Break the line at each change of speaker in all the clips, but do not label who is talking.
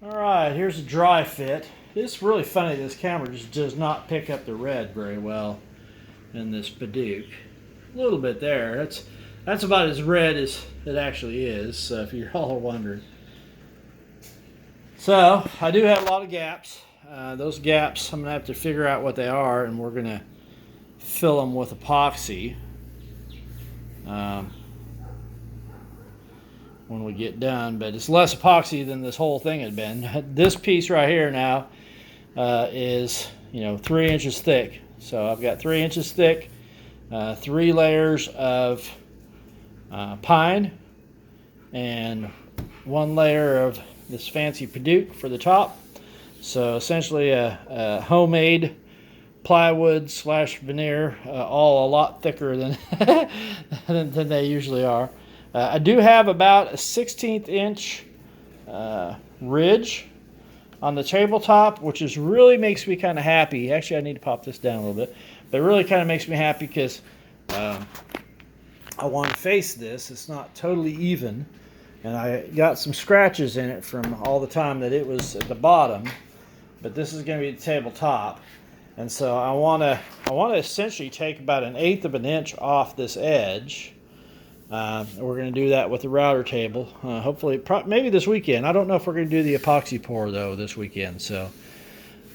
Alright, here's a dry fit. It's really funny, this camera just does not pick up the red very well in this Padauk. A little bit there. That's about as red as it actually is, so if you're all wondering. So, I do have a lot of gaps. Those gaps, I'm going to have to figure out what they are, and we're going to fill them with epoxy when we get done. But it's less epoxy than this whole thing had been. This piece right here now is 3 inches thick. So I've got 3 inches thick, 3 layers of pine, and 1 layer of this fancy Padauk for the top. So essentially a homemade plywood / veneer, all a lot thicker than than they usually are. I do have about a 1/16 inch ridge on the tabletop, which really makes me kind of happy. Actually, I need to pop this down a little bit, but it really kind of makes me happy because I want to face this. It's not totally even, and I got some scratches in it from all the time that it was at the bottom. But this is going to be the tabletop, and so I want to essentially take about 1/8 of an inch off this edge. We're going to do that with the router table. Hopefully, maybe this weekend. I don't know if we're going to do the epoxy pour though this weekend, so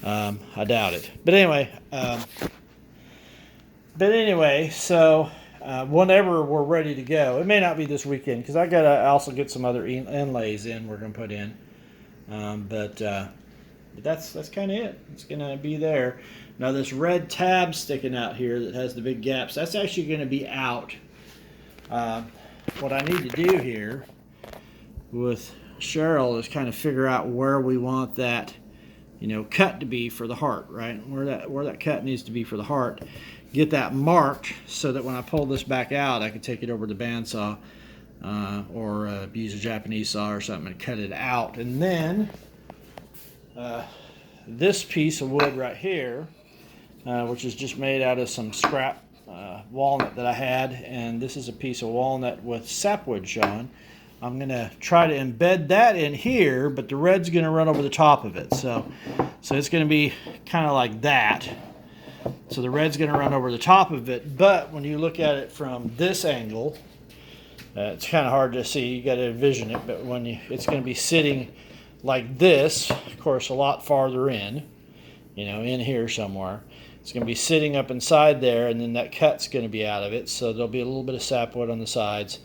I doubt it. But anyway, so whenever we're ready to go, it may not be this weekend because I gotta also get some other inlays in. We're going to put in, but that's kind of it. It's going to be there. Now this red tab sticking out here that has the big gaps, that's actually going to be out. What I need to do here with Cheryl is kind of figure out where we want that, cut to be for the heart, right? Where that cut needs to be for the heart. Get that marked so that when I pull this back out, I can take it over the bandsaw or use a Japanese saw or something and cut it out. And then this piece of wood right here, which is just made out of some scrap walnut that I had, and this is a piece of walnut with sapwood showing. I'm going to try to embed that in here, but the red's going to run over the top of it. So it's going to be kind of like that. So the red's going to run over the top of it, but when you look at it from this angle, it's kind of hard to see. You got to envision it, but it's going to be sitting like this, of course, a lot farther in here somewhere. It's going to be sitting up inside there, and then that cut's going to be out of it. So there'll be a little bit of sapwood on the sides,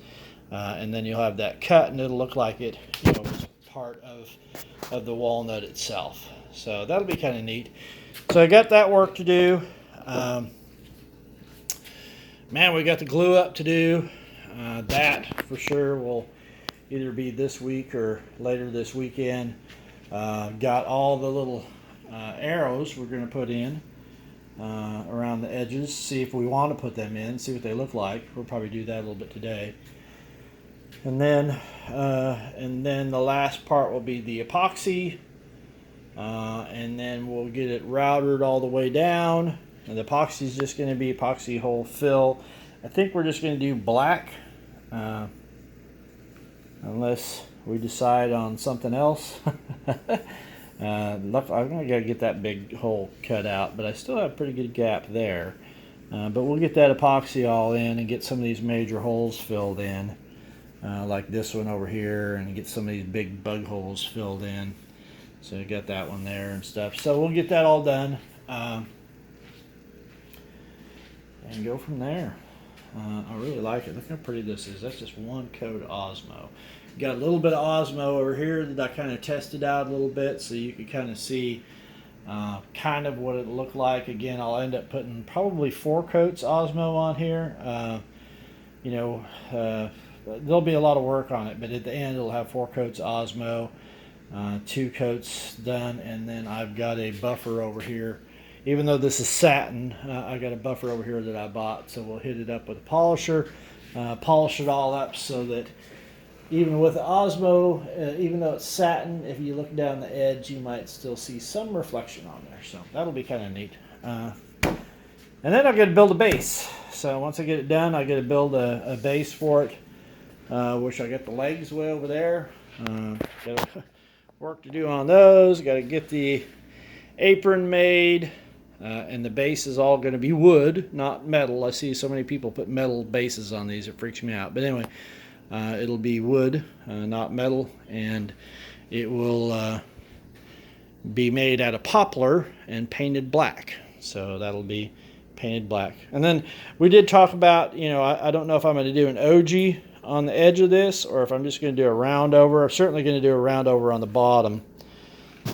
and then you'll have that cut, and it'll look like it was part of the walnut itself. So that'll be kind of neat. So I got that work to do. Man, we got the glue up to do. That for sure will either be this week or later this weekend. Got all the little arrows we're going to put in around the edges, see if we want to put them in, see what they look like. We'll probably do that a little bit today. And then the last part will be the epoxy, and then we'll get it routed all the way down. And the epoxy is just going to be epoxy hole fill. I think we're just going to do black, unless we decide on something else. I'm going to get that big hole cut out, but I still have a pretty good gap there. But we'll get that epoxy all in and get some of these major holes filled in, like this one over here, and get some of these big bug holes filled in. So you got that one there and stuff. So we'll get that all done and go from there. I really like it. Look how pretty this is. That's just one coat of Osmo. Got a little bit of Osmo over here that I kind of tested out a little bit, so you can kind of see kind of what it looked like. Again, I'll end up putting probably 4 coats Osmo on here. There'll be a lot of work on it, but at the end it'll have 4 coats Osmo, 2 coats done, and then I've got a buffer over here. Even though this is satin, I got a buffer over here that I bought, so we'll hit it up with a polisher, polish it all up so that even with the Osmo, even though it's satin, if you look down the edge, you might still see some reflection on there. So that'll be kind of neat. And then I've got to build a base. So once I get it done, I got to build a base for it, which I got the legs way over there. work to do on those. Got to get the apron made, and the base is all going to be wood, not metal. I see so many people put metal bases on these, it freaks me out. But anyway, it'll be wood, not metal, and it will be made out of poplar and painted black. So that'll be painted black. And then we did talk about, you know, I don't know if I'm going to do an OG on the edge of this or if I'm just going to do a round over. I'm certainly going to do a round over on the bottom.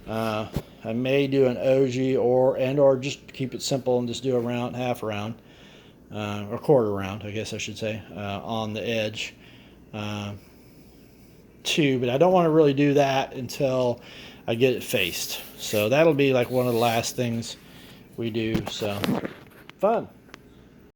I may do an OG or just keep it simple and just do a round, half round, or quarter round, I guess I should say, on the edge too. But I don't want to really do that until I get it faced. So that'll be like one of the last things we do. So fun.